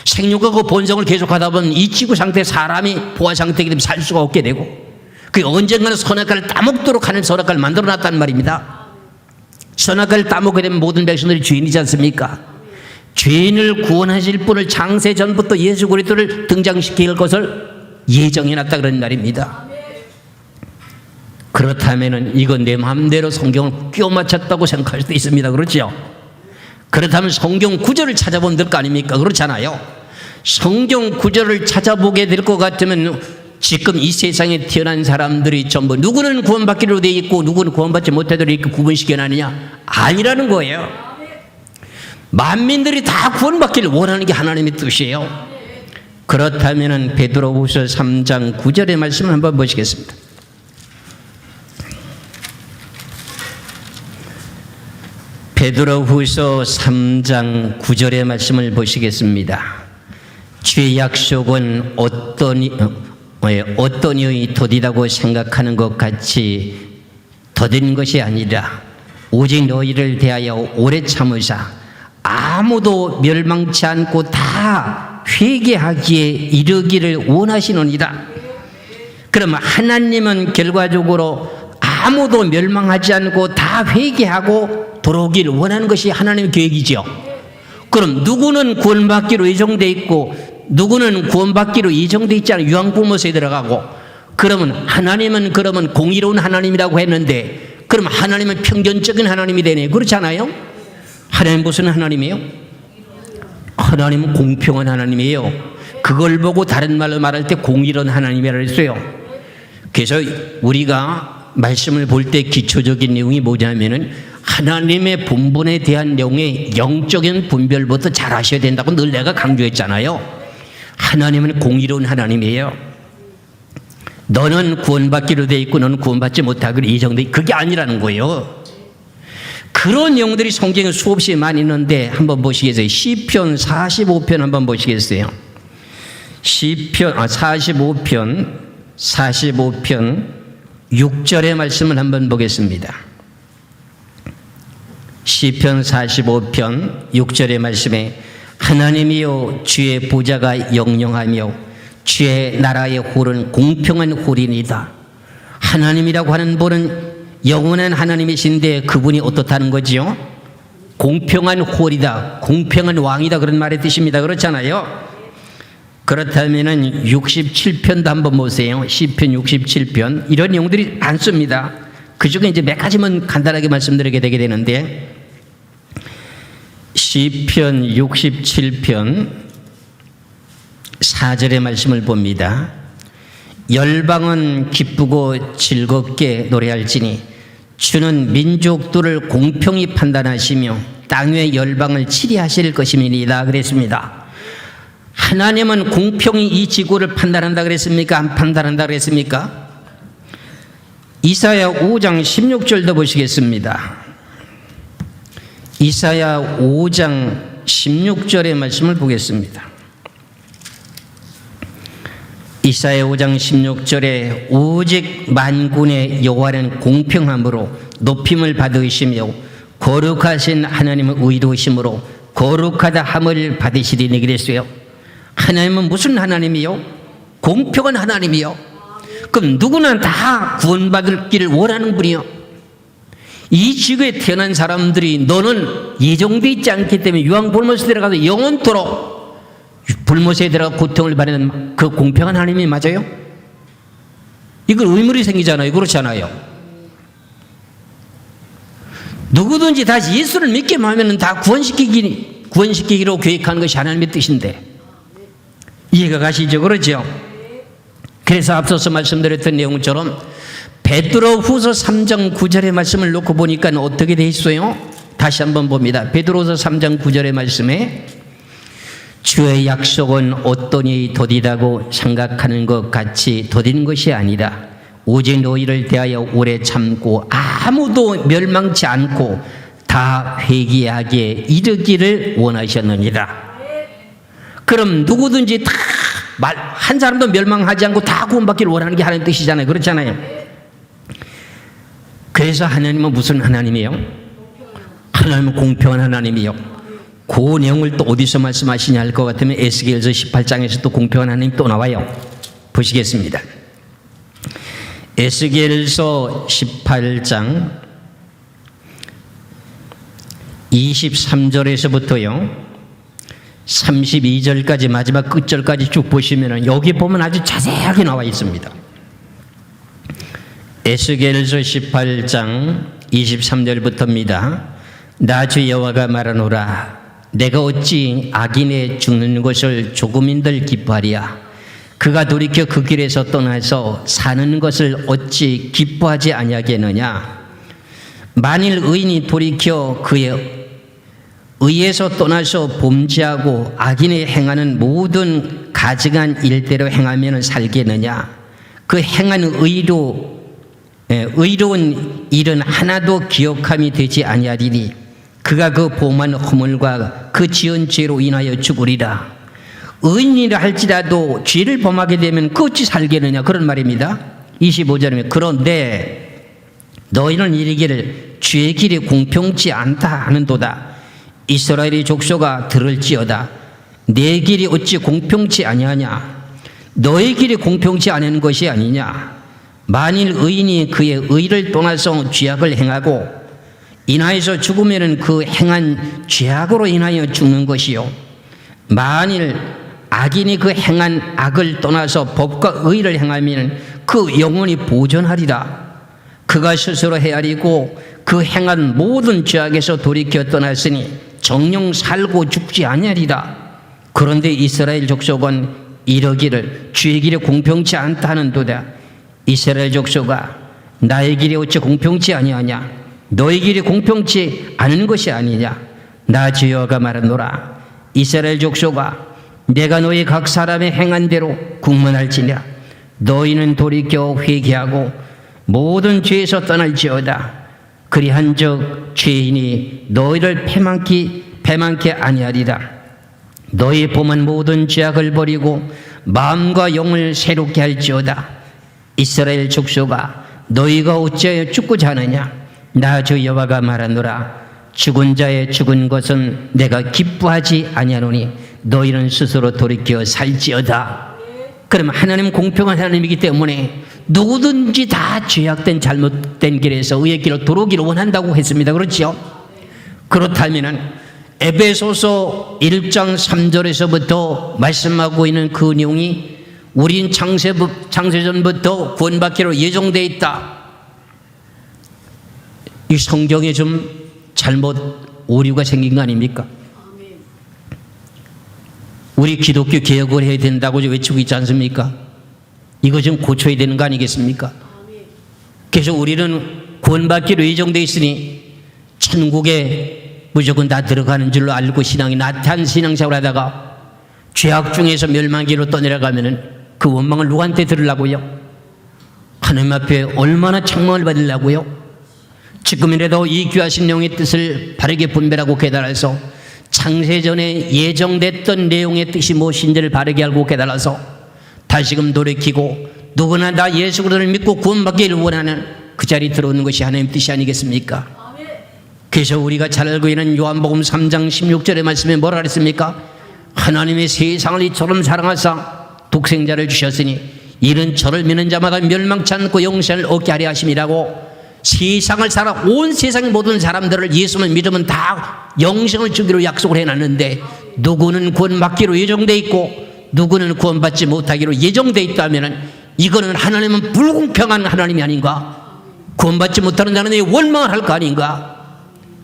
생육하고 번성을 계속하다 보면 이 지구 상태 사람이 포화 상태이기 때문에 살 수가 없게 되고 그 언젠가는 선악과를 따먹도록 하는 선악과를 만들어놨단 말입니다. 선악과를 따먹게 되면 모든 백성들이 죄인이지 않습니까? 죄인을 구원하실 분을 창세 전부터 예수 그리스도를 등장시킬 것을 예정해놨다 그런 말입니다. 그렇다면 이건 내 마음대로 성경을 끼워 맞췄다고 생각할 수도 있습니다. 그렇죠? 그렇다면 성경 구절을 찾아보면 될 거 아닙니까? 그렇잖아요. 성경 구절을 찾아보게 될 것 같으면 지금 이 세상에 태어난 사람들이 전부 누구는 구원받기로 돼 있고 누구는 구원받지 못하도록 이렇게 구분시켜놨느냐? 아니라는 거예요. 만민들이 다 구원받기를 원하는 게 하나님의 뜻이에요. 그렇다면 베드로후서 3장 9절의 말씀을 한번 보시겠습니다. 베드로후서 3장 9절의 말씀을 보시겠습니다. 주의 약속은 어떤 이의 더디다고 생각하는 것 같이 더딘 것이 아니라 오직 너희를 대하여 오래 참으사 아무도 멸망치 않고 다 회개하기에 이르기를 원하시노니라. 그러면 하나님은 결과적으로 아무도 멸망하지 않고 다 회개하고 돌아오기를 원하는 것이 하나님의 계획이죠. 그럼 누구는 구원받기로 예정돼 있고 누구는 구원받기로 예정돼 있지 않아 유황불못에 들어가고, 그러면 하나님은 그러면 공의로운 하나님이라고 했는데 그럼 하나님은 편견적인 하나님이 되네. 그렇지 않아요? 하나님 무슨 하나님이에요? 하나님은 공평한 하나님이에요. 그걸 보고 다른 말로 말할 때 공의로운 하나님이라고 했어요. 그래서 우리가 말씀을 볼 때 기초적인 내용이 뭐냐면은 하나님의 본분에 대한 내용의 영적인 분별부터 잘 하셔야 된다고 늘 내가 강조했잖아요. 하나님은 공의로운 하나님이에요. 너는 구원받기로 돼 있고 너는 구원받지 못하기로 예정돼, 그게 아니라는 거예요. 그런 내용들이 성경에 수없이 많이 있는데 한번 보시겠어요? 시편 45편 한번 보시겠어요? 시편 45편 6절의 말씀을 한번 보겠습니다. 시편 45편 6절의 말씀에 하나님이여 주의 보좌가 영영하며 주의 나라의 홀은 공평한 홀이니이다. 하나님이라고 하는 분은 영원한 하나님이신데 그분이 어떻다는 거지요? 공평한 홀이다, 공평한 왕이다, 그런 말의 뜻입니다. 그렇잖아요. 그렇다면 67편도 한번 보세요. 시편 67편 이런 내용들이 많습니다. 그중에 이제 몇 가지만 간단하게 말씀드리게 되게 되는데, 시편 67편 4절의 말씀을 봅니다. 열방은 기쁘고 즐겁게 노래할지니 주는 민족들을 공평히 판단하시며 땅의 열방을 치리하실 것임이니이다 그랬습니다. 하나님은 공평히 이 지구를 판단한다 그랬습니까? 안 판단한다 그랬습니까? 이사야 5장 16절도 보시겠습니다. 이사야 5장 16절의 말씀을 보겠습니다. 이사야 5장 16절에 오직 만군의 여호와는 공평함으로 높임을 받으시며 거룩하신 하나님은 의로우심으로 거룩하다 함을 받으시리니 그랬어요. 하나님은 무슨 하나님이요? 공평한 하나님이요. 그럼 누구나 다 구원받을 길을 원하는 분이요. 이 지구에 태어난 사람들이 너는 예정돼 있지 않기 때문에 유황불못에 들어가서 영원토록 불못에 들어가 고통을 받는 그 공평한 하나님이 맞아요? 이건 의문이 생기잖아요. 그렇지 않아요? 누구든지 다시 예수를 믿기만 하면 다 구원시키기로 계획하는 것이 하나님의 뜻인데 이해가 가시죠? 그렇죠? 그래서 앞서서 말씀드렸던 내용처럼 베드로후서 3장 9절의 말씀을 놓고 보니까 어떻게 돼 있어요? 다시 한번 봅니다. 베드로후서 3장 9절의 말씀에 주의 약속은 어떤 이 더디다고 생각하는 것 같이 더딘 것이 아니라 오직 너희를 대하여 오래 참고 아무도 멸망치 않고 다 회개하기에 이르기를 원하셨느니라. 그럼 누구든지 다 한 사람도 멸망하지 않고 다 구원받기를 원하는 게 하나님의 뜻이잖아요. 그렇잖아요. 그래서 하나님은 무슨 하나님이에요? 하나님은 공평한 하나님이요. 그 내용을 또 어디서 말씀하시냐 할 것 같으면 에스겔서 18장에서 또 공평한 하나님 또 나와요. 보시겠습니다. 에스겔서 18장 23절에서부터요 32절까지 마지막 끝절까지 쭉 보시면 여기 보면 아주 자세하게 나와 있습니다. 에스겔서 18장 23절부터입니다. 나 주 여호와가 말하노라. 내가 어찌 악인의 죽는 것을 조금인들 기뻐하리야. 그가 돌이켜 그 길에서 떠나서 사는 것을 어찌 기뻐하지 아니하겠느냐. 만일 의인이 돌이켜 그의 의에서 떠나서 범죄하고 악인이 행하는 모든 가증한 일대로 행하면 살겠느냐? 그 행한 의로운 일은 하나도 기억함이 되지 아니하리니 그가 그 범한 허물과 그 지은 죄로 인하여 죽으리라. 의인이라 할지라도 죄를 범하게 되면 그 어찌 살겠느냐? 그런 말입니다. 25절에 그런데 너희는 이르기를 주의 길이 공평치 않다 하는도다. 이스라엘의 족속아 들을지어다. 내 길이 어찌 공평치 아니하냐? 너의 길이 공평치 않은 것이 아니냐? 만일 의인이 그의 의를 떠나서 죄악을 행하고 인하여서 죽으면 그 행한 죄악으로 인하여 죽는 것이요, 만일 악인이 그 행한 악을 떠나서 법과 의를 행하면 그 영원히 보존하리라. 그가 스스로 헤아리고 그 행한 모든 죄악에서 돌이켜 떠났으니 정녕 살고 죽지 아니하리라. 그런데 이스라엘 족속은 이러기를 주의 길이 공평치 않다 하는도다. 이스라엘 족속아 나의 길이 어찌 공평치 아니하냐? 너의 길이 공평치 않은 것이 아니냐? 나 여호와가 말하노라. 이스라엘 족속아 내가 너희 각 사람의 행한 대로 국문할지니라. 너희는 돌이켜 회개하고 모든 죄에서 떠날지어다. 그리한즉 죄인이 너희를 패망케 아니하리라. 너희 범한 모든 죄악을 버리고 마음과 영을 새롭게 할지어다. 이스라엘 족속아 너희가 어찌하여 죽고자 하느냐? 나 주 여호와가 말하노라. 죽은 자의 죽은 것은 내가 기뻐하지 아니하노니 너희는 스스로 돌이켜 살지어다. 그러면 하나님 공평한 하나님이기 때문에 누구든지 다 죄악된 잘못된 길에서 의의 길로 돌아오기를 원한다고 했습니다. 그렇죠? 그렇다면 에베소서 1장 3절에서부터 말씀하고 있는 그 내용이 우린 창세전부터 구원받기로 예정되어 있다. 이 성경에 좀 잘못 오류가 생긴 거 아닙니까? 우리 기독교 개혁을 해야 된다고 외치고 있지 않습니까? 이거 좀 고쳐야 되는 거 아니겠습니까? 그래서 우리는 구원받기로 예정되어 있으니 천국에 무조건 다 들어가는 줄로 알고 신앙이 나태한 신앙생활을 하다가 죄악 중에서 멸망기로 떠내려가면 그 원망을 누구한테 들으려고요? 하나님 앞에 얼마나 책망을 받으려고요? 지금이라도 이 귀하신 영의 뜻을 바르게 분별하고 깨달아서 창세전에 예정됐던 내용의 뜻이 무엇인지를 바르게 알고 깨달아서 다시금 돌이키고 누구나 다 예수 그리스도를 믿고 구원받기를 원하는 그 자리에 들어오는 것이 하나님 뜻이 아니겠습니까? 그래서 우리가 잘 알고 있는 요한복음 3장 16절의 말씀에 뭐라 그랬습니까? 하나님의 세상을 이처럼 사랑하사 독생자를 주셨으니 이는 저를 믿는 자마다 멸망치 않고 영생을 얻게 하려 하심이라고. 세상을 살아 온 세상의 모든 사람들을 예수만 믿으면 다 영생을 주기로 약속을 해놨는데 누구는 구원받기로 예정돼 있고 누구는 구원받지 못하기로 예정돼 있다면 이거는 하나님은 불공평한 하나님이 아닌가? 구원받지 못하는 자는 원망을 할 거 아닌가?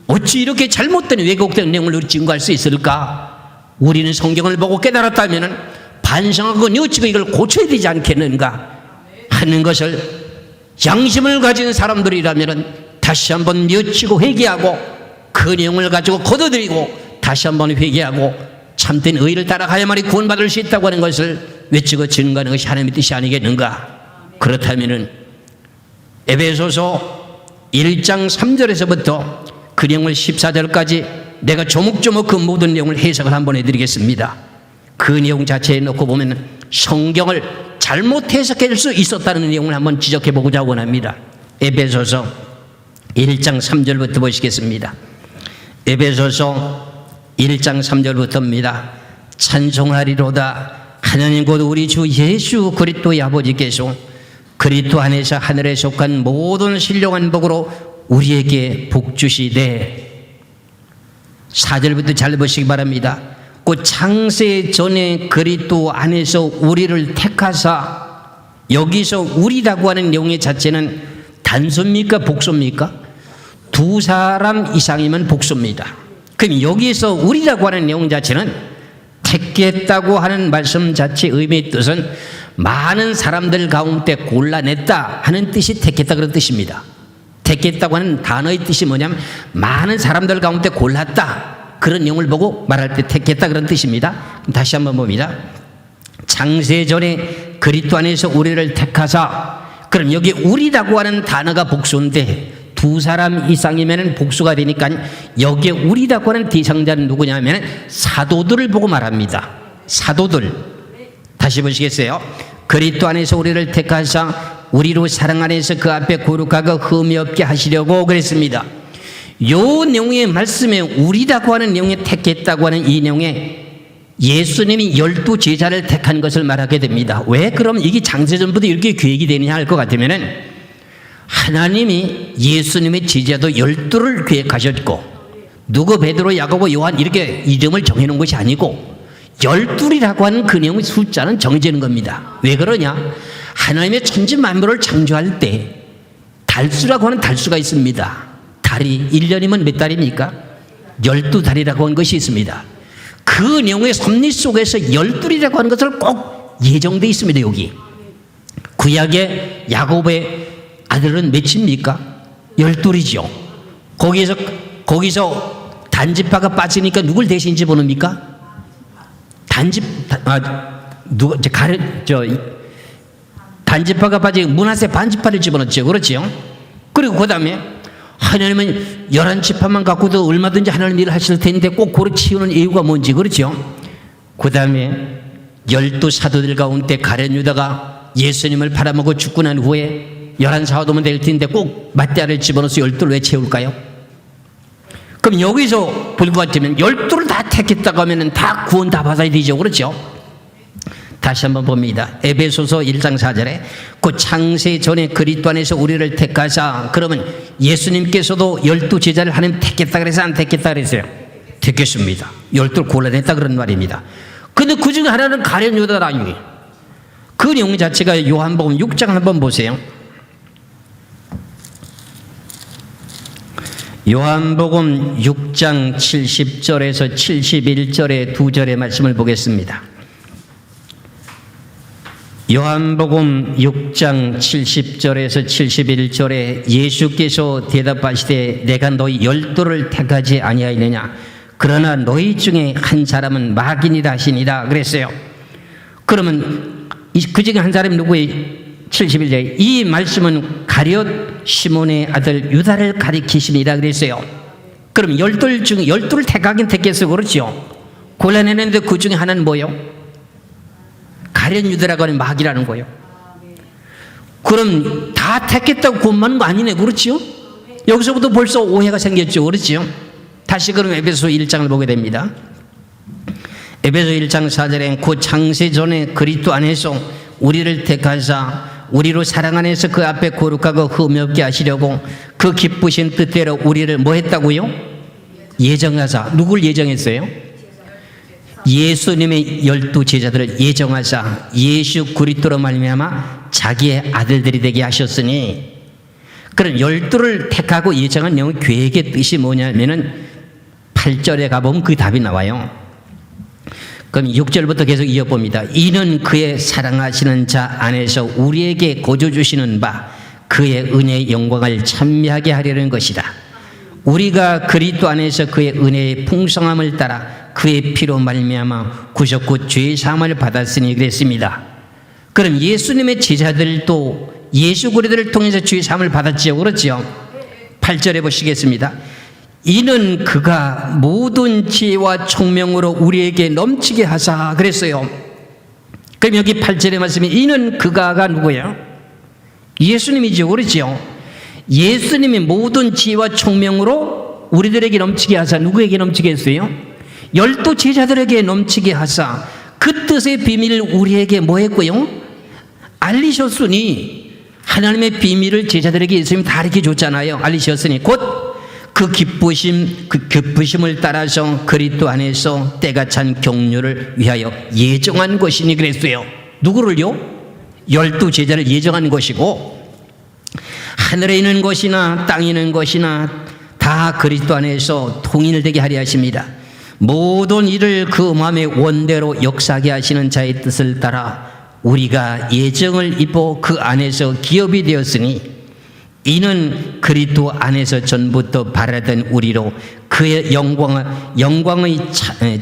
어찌 이렇게 잘못된 왜곡된 내용을 우리 증거할 수 있을까? 우리는 성경을 보고 깨달았다면 반성하고 뉘우치고 이걸 고쳐야 되지 않겠는가 하는 것을 양심을 가진 사람들이라면 다시 한번 뉘우치고 회개하고 그 내용을 가지고 걷어들이고 다시 한번 회개하고 참된 의를 따라가야만이 구원받을 수 있다고 하는 것을 외치고 증거하는 것이 하나님의 뜻이 아니겠는가? 그렇다면 에베소서 1장 3절에서부터 그 내용을 14절까지 내가 조목조목 그 모든 내용을 해석을 한번 해드리겠습니다. 그 내용 자체에 놓고 보면 성경을 잘못 해석할 수 있었다는 내용을 한번 지적해 보고자 원합니다. 에베소서 1장 3절부터 보시겠습니다. 에베소서 1장 3절부터입니다. 찬송하리로다 하나님 곧 우리 주 예수 그리스도의 아버지께서 그리스도 안에서 하늘에 속한 모든 신령한 복으로 우리에게 복 주시되. 4절부터 잘 보시기 바랍니다. 그 창세 전에 그리스도 안에서 우리를 택하사. 여기서 우리라고 하는 내용의 자체는 단수입니까 복수입니까? 두 사람 이상이면 복수입니다. 그럼 여기서 우리라고 하는 내용 자체는 택했다고 하는 말씀 자체의 의미의 뜻은 많은 사람들 가운데 골라냈다 하는 뜻이 택했다 그런 뜻입니다. 택했다고 하는 단어의 뜻이 뭐냐면 많은 사람들 가운데 골랐다. 그런 내용을 보고 말할 때 택했다 그런 뜻입니다. 다시 한번 봅니다. 창세전에 그리스도 안에서 우리를 택하사. 그럼 여기 우리라고 하는 단어가 복수인데 두 사람 이상이면 복수가 되니까 여기에 우리라고 하는 대상자는 누구냐면 사도들을 보고 말합니다. 사도들. 다시 보시겠어요? 그리스도 안에서 우리를 택하사 우리로 사랑 안에서 그 앞에 거룩하고 흠이 없게 하시려고 그랬습니다. 요 내용의 말씀에 우리라고 하는 내용에 택했다고 하는 이 내용에 예수님이 12 제자를 택한 것을 말하게 됩니다. 왜 그럼 이게 창세전부터 이렇게 계획이 되느냐 할 것 같으면은 하나님이 예수님의 제자도 12를 계획하셨고 누구 베드로 야고보 요한 이렇게 이름을 정해놓은 것이 아니고 12이라고 하는 그 내용의 숫자는 정해지는 겁니다. 왜 그러냐? 하나님의 천지 만물을 창조할 때 달수라고 하는 달수가 있습니다. 달이 1년이면 몇 달입니까? 12달이라고 하는 것이 있습니다. 그 내용의 섭리 속에서 12이라고 하는 것을 꼭 예정되어 있습니다. 여기 구약의 야곱의 아들은 몇입니까? 12이죠. 거기서 단지파가 빠지니까 누굴 대신 집어넣습니까? 단지파가 빠지고 므낫세 반지파를 집어넣죠. 그렇죠? 그리고 그 다음에 하나님은 11지파만 갖고도 얼마든지 하나님 일을 하실 텐데 꼭 고르 치우는 이유가 뭔지. 그렇죠? 그 다음에 12 사도들 가운데 가룟 유다가 예수님을 팔아먹고 죽고 난 후에 11사도면 될 텐데 꼭 맞대아를 집어넣어서 12를 왜 채울까요? 그럼 여기서 볼 것 같으면 12를 다 택했다고 하면 다 구원 다 받아야 되죠. 그렇죠? 다시 한번 봅니다. 에베소서 1장 4절에 그 창세 전에 그리스도 안에서 우리를 택하사. 그러면 예수님께서도 12 제자를 하나님 택했다 그래서 안 택했다 그랬어요? 택했습니다. 12를 골라냈다 그런 말입니다. 근데 그 중에 하나는 가룟 유다라니. 그 내용 자체가 요한복음 6장 한번 보세요. 요한복음 6장 70절에서 71절의 두 절의 말씀을 보겠습니다. 요한복음 6장 70절에서 71절에 예수께서 대답하시되 내가 너희 12를 택하지 아니하였느냐 그러나 너희 중에 한 사람은 마귀니라 하시니라 그랬어요. 그러면 그 중에 한 사람이 누구예요? 71절에 이 말씀은 가룟 시몬의 아들 유다를 가리키심이라 그랬어요. 그럼 12 중에 12를 택하긴 택했어요. 그렇죠? 골라내는데 그 중에 하나는 뭐예요? 가룟 유다라고 하는 마귀라는 거예요. 그럼 다 택했다고 구원받는 거 아니네. 그렇죠? 여기서부터 벌써 오해가 생겼죠. 그렇죠? 다시 그럼 에베소 1장을 보게 됩니다. 에베소 1장 4절에 그 창세 전에 그리스도 안에서 우리를 택하사 우리로 사랑 안에서 그 앞에 거룩하고 흠이 없게 하시려고 그 기쁘신 뜻대로 우리를 뭐 했다고요? 예정하사. 누굴 예정했어요? 예수님의 12 제자들을 예정하사 예수 그리스도로 말미암아 자기의 아들들이 되게 하셨으니. 그럼 12를 택하고 예정한 내용의 계획의 뜻이 뭐냐면은 8절에 가보면 그 답이 나와요. 그럼 6절부터 계속 이어봅니다. 이는 그의 사랑하시는 자 안에서 우리에게 거저 주시는 바 그의 은혜의 영광을 찬미하게 하려는 것이다. 우리가 그리스도 안에서 그의 은혜의 풍성함을 따라 그의 피로 말미암아 구속구 죄의 사함을 받았으니 그랬습니다. 그럼 예수님의 제자들도 예수 그리스도를 통해서 죄의 사함을 받았지요. 그렇죠? 8절에 보시겠습니다. 이는 그가 모든 지혜와 총명으로 우리에게 넘치게 하사 그랬어요. 그럼 여기 8절의 말씀이 이는 그가가 누구예요? 예수님이죠. 그렇죠? 예수님이 모든 지혜와 총명으로 우리들에게 넘치게 하사 누구에게 넘치게 했어요? 12 제자들에게 넘치게 하사 그 뜻의 비밀을 우리에게 뭐 했고요? 알리셨으니. 하나님의 비밀을 제자들에게 예수님이 다 이렇게 줬잖아요. 알리셨으니 곧 그 기쁘심을 따라서 그리스도 안에서 때가 찬 경륜을 위하여 예정한 것이니 그랬어요. 누구를요? 12 제자를 예정한 것이고 하늘에 있는 것이나 땅에 있는 것이나 다 그리스도 안에서 통일되게 하려 하십니다. 모든 일을 그 마음의 원대로 역사하게 하시는 자의 뜻을 따라 우리가 예정을 입어 그 안에서 기업이 되었으니 이는 그리스도 안에서 전부터 바라던 우리로 그의 영광의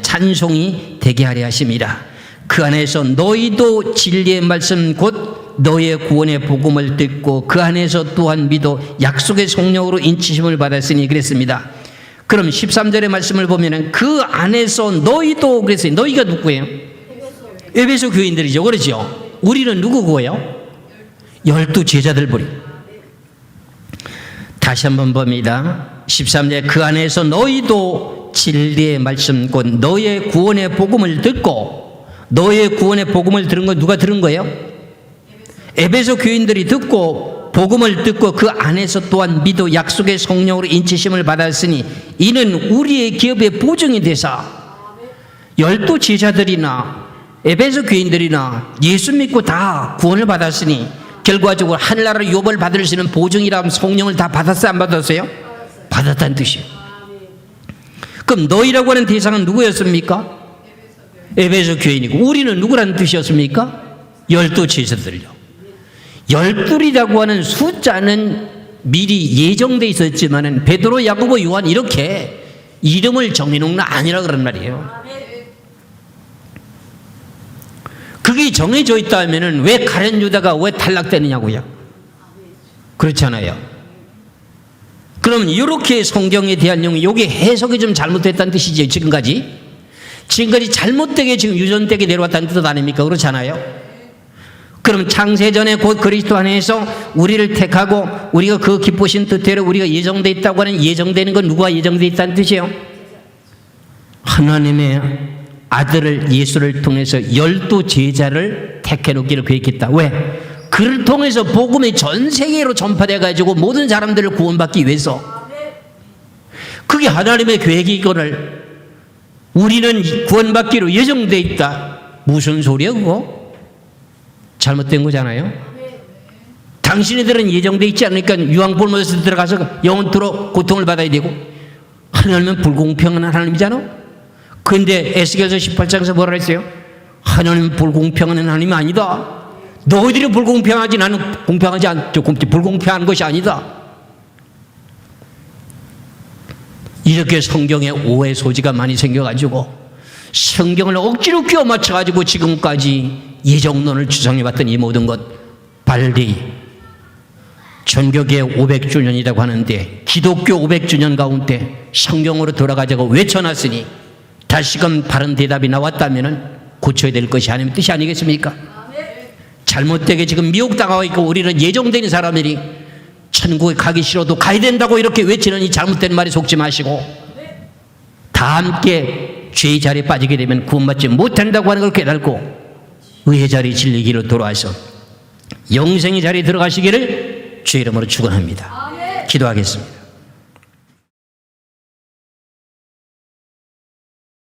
찬송이 되게 하려 하심이라. 그 안에서 너희도 진리의 말씀 곧 너의 구원의 복음을 듣고 그 안에서 또한 믿어 약속의 성령으로 인치심을 받았으니 그랬습니다. 그럼 13절의 말씀을 보면은 그 안에서 너희도 그랬어요. 너희가 누구예요? 에베소 교인들이죠. 그렇죠? 우리는 누구고요? 12 제자들 보리. 다시 한번 봅니다. 13절 그 안에서 너희도 진리의 말씀 곧 너의 구원의 복음을 듣고, 너의 구원의 복음을 들은 건 누가 들은 거예요? 에베소 교인들이 듣고 복음을 듣고 그 안에서 또한 믿어 약속의 성령으로 인치심을 받았으니 이는 우리의 기업의 보증이 되사 12 제자들이나 에베소 교인들이나 예수 믿고 다 구원을 받았으니 결과적으로 하늘나라 유업을 받을 수 있는 보증이라면 성령을 다 받았어요? 안 받았어요? 받았다는 뜻이에요. 그럼 너희라고 하는 대상은 누구였습니까? 에베소 교인이고 우리는 누구라는 뜻이었습니까? 12 제자들요. 12이라고 하는 숫자는 미리 예정되어 있었지만은 베드로, 야고보, 요한 이렇게 이름을 정해놓은 건 아니라 그런 말이에요. 그게 정해져 있다면은 왜 가룟 유다가 왜 탈락되느냐고요? 그렇잖아요. 그러면 이렇게 성경에 대한 내용이 이게 해석이 좀 잘못됐다는 뜻이죠. 지금까지 잘못되게 지금 유전되게 내려왔다는 뜻 아닙니까? 그렇잖아요. 그럼 창세전에 곧 그리스도 안에서 우리를 택하고 우리가 그 기쁘신 뜻대로 우리가 예정되어 있다고 하는 예정되는 건 누가 예정되어 있다는 뜻이에요? 하나님의 아들을 예수를 통해서 12 제자를 택해놓기를 계획했다. 왜? 그를 통해서 복음이 전 세계로 전파돼 가지고 모든 사람들을 구원받기 위해서. 그게 하나님의 계획이거늘 우리는 구원받기로 예정되어 있다. 무슨 소리야 그거? 잘못된 거잖아요. 당신네들은 예정되어 있지 않으니까 유황불못에서 들어가서 영원토록 고통을 받아야 되고, 하나님은 불공평한 하나님이잖아. 그런데 에스겔서 18장에서 뭐라 했어요? 하나님은 불공평한 하나님이 아니다. 너희들이 불공평하지 나는 공평하지 않죠. 불공평한 것이 아니다. 이렇게 성경에 오해 소지가 많이 생겨가지고 성경을 억지로 끼워 맞춰가지고 지금까지 예정론을 주장해왔던 이 모든 것 빨리 전교계 500주년이라고 하는데 기독교 500주년 가운데 성경으로 돌아가자고 외쳐놨으니 다시금 바른 대답이 나왔다면 고쳐야 될 것이 아니면 뜻이 아니겠습니까? 잘못되게 지금 미혹당하고 있고 우리는 예정된 사람들이 천국에 가기 싫어도 가야 된다고 이렇게 외치는 이 잘못된 말에 속지 마시고 다 함께 죄의 자리에 빠지게 되면 구원받지 못한다고 하는 걸 깨닫고 의의 자리에 진리기로 돌아와서 영생의 자리에 들어가시기를 주의 이름으로 축원합니다. 기도하겠습니다.